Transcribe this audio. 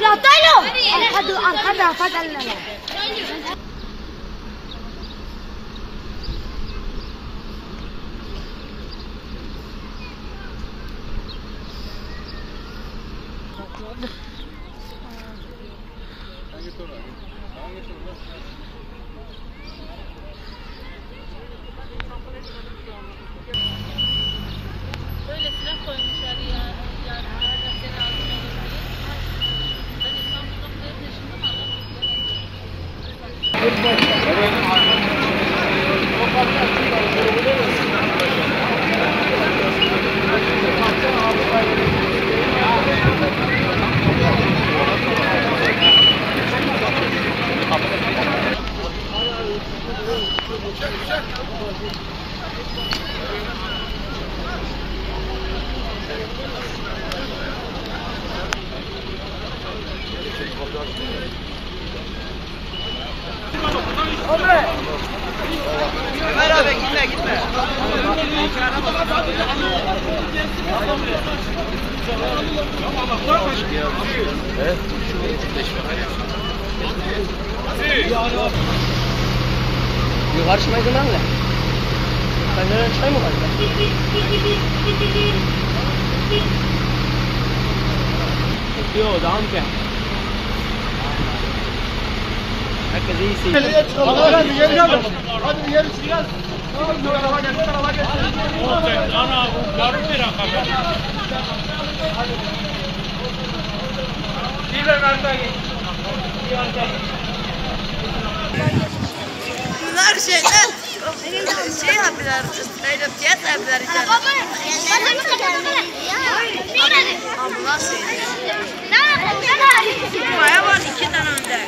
Ratalo! Arkada fadalala. Böyle silah koymuşlar ya. Yani hala seni ağzına olur diye. Ben İstanbul'da bu yaşında Ömer abi gitme. Yukarı çıkmayı lan ne? Pencereden çıkayım mı var? Yok, daha mı ki? Herkes iyisi. Hadi bir yeri çıkacağız. Ana, yarım bir rakam. Bunlar şey yapıyorlar, böyle tiyatro yapıyorlar içeride. Ambulans geliyor. Buraya var 2 tane önde.